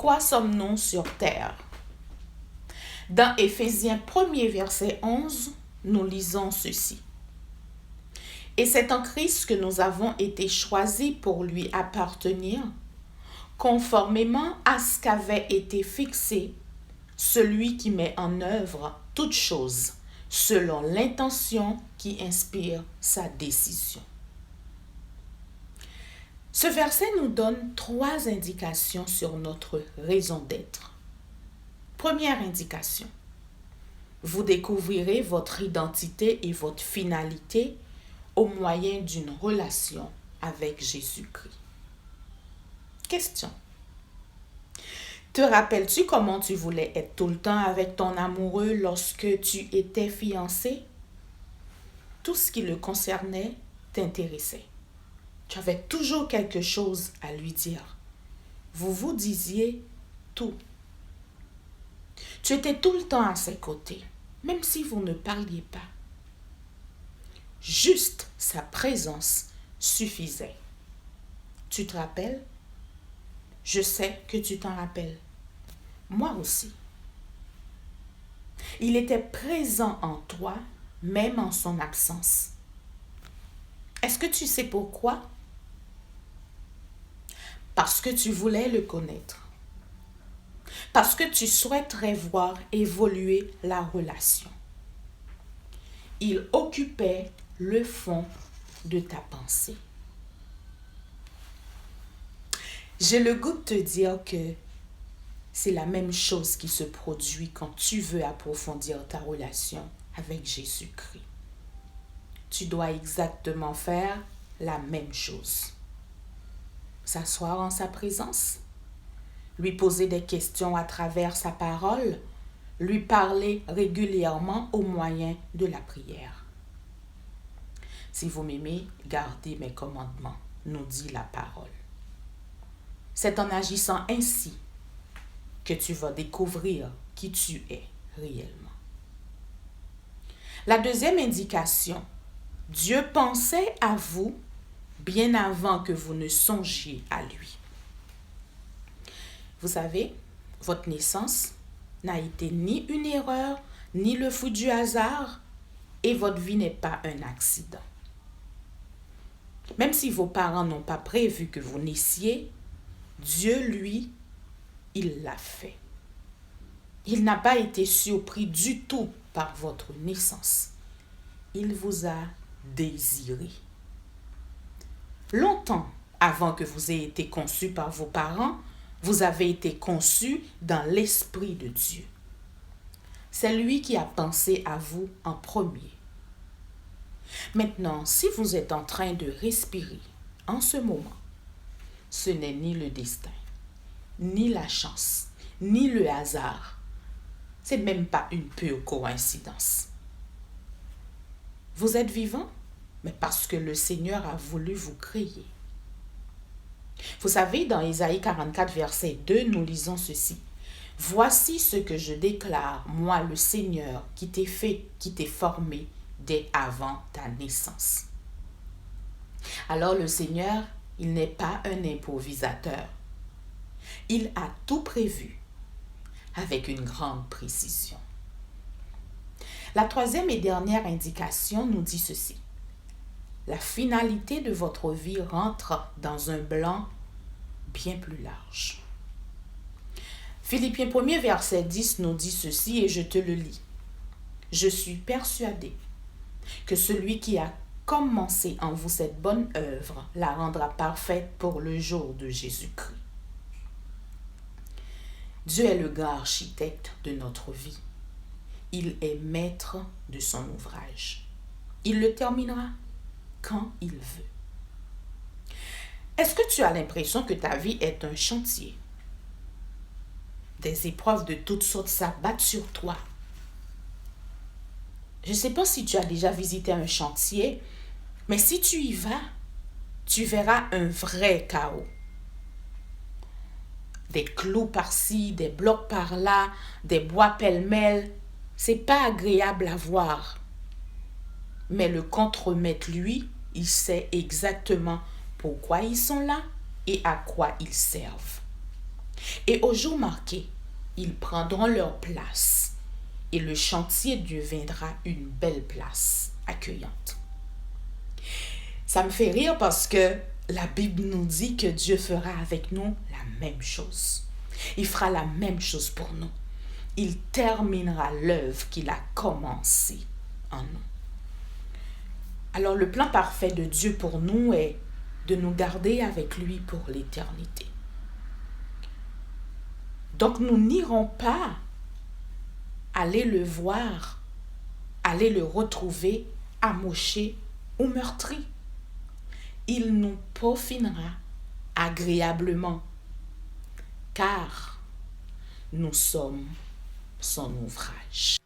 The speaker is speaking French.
Pourquoi sommes-nous sur terre? Dans Éphésiens 1er verset 11, nous lisons ceci. Et c'est en Christ que nous avons été choisis pour lui appartenir, conformément à ce qu'avait été fixé celui qui met en œuvre toutes choses selon l'intention qui inspire sa décision. Ce verset nous donne 3 indications sur notre raison d'être. Première indication, vous découvrirez votre identité et votre finalité au moyen d'une relation avec Jésus-Christ. Question. Te rappelles-tu comment tu voulais être tout le temps avec ton amoureux lorsque tu étais fiancé? Tout ce qui le concernait t'intéressait. Tu avais toujours quelque chose à lui dire. Vous vous disiez tout. Tu étais tout le temps à ses côtés, même si vous ne parliez pas. Juste sa présence suffisait. Tu te rappelles? Je sais que tu t'en rappelles. Moi aussi. Il était présent en toi, même en son absence. Est-ce que tu sais pourquoi? Parce que tu voulais le connaître. Parce que tu souhaiterais voir évoluer la relation. Il occupait le fond de ta pensée. J'ai le goût de te dire que c'est la même chose qui se produit quand tu veux approfondir ta relation avec Jésus-Christ. Tu dois exactement faire la même chose. S'asseoir en sa présence, lui poser des questions à travers sa parole, lui parler régulièrement au moyen de la prière. Si vous m'aimez, gardez mes commandements, nous dit la parole. C'est en agissant ainsi que tu vas découvrir qui tu es réellement. La deuxième indication, Dieu pensait à vous bien avant que vous ne songiez à lui. Vous savez, votre naissance n'a été ni une erreur, ni le fruit du hasard, et votre vie n'est pas un accident. Même si vos parents n'ont pas prévu que vous naissiez, Dieu, lui, il l'a fait. Il n'a pas été surpris du tout par votre naissance. Il vous a désiré. Longtemps avant que vous ayez été conçu par vos parents, vous avez été conçu dans l'Esprit de Dieu. C'est lui qui a pensé à vous en premier. Maintenant, si vous êtes en train de respirer en ce moment, ce n'est ni le destin, ni la chance, ni le hasard. C'est même pas une pure coïncidence. Vous êtes vivant, mais parce que le Seigneur a voulu vous créer. Vous savez, dans Ésaïe 44, verset 2, nous lisons ceci. « Voici ce que je déclare, moi le Seigneur, qui t'ai fait, qui t'ai formé dès avant ta naissance. » Alors le Seigneur, il n'est pas un improvisateur. Il a tout prévu avec une grande précision. La troisième et dernière indication nous dit ceci. La finalité de votre vie rentre dans un blanc bien plus large. Philippiens 1er verset 10 nous dit ceci et je te le lis. Je suis persuadé que celui qui a commencé en vous cette bonne œuvre la rendra parfaite pour le jour de Jésus-Christ. Dieu est le grand architecte de notre vie. Il est maître de son ouvrage. Il le terminera quand il veut. Est-ce que tu as l'impression que ta vie est un chantier? Des épreuves de toutes sortes s'abattent sur toi. Je ne sais pas si tu as déjà visité un chantier, mais si tu y vas, tu verras un vrai chaos. Des clous par-ci, des blocs par-là, des bois pêle-mêle. C'est pas agréable à voir. Mais le contremaître, lui, il sait exactement pourquoi ils sont là et à quoi ils servent. Et au jour marqué, ils prendront leur place et le chantier deviendra une belle place accueillante. Ça me fait rire parce que la Bible nous dit que Dieu fera avec nous la même chose. Il fera la même chose pour nous. Il terminera l'œuvre qu'il a commencée en nous. Alors le plan parfait de Dieu pour nous est de nous garder avec lui pour l'éternité. Donc nous n'irons pas aller le voir, aller le retrouver amoché ou meurtri. Il nous peaufinera agréablement, car nous sommes son ouvrage.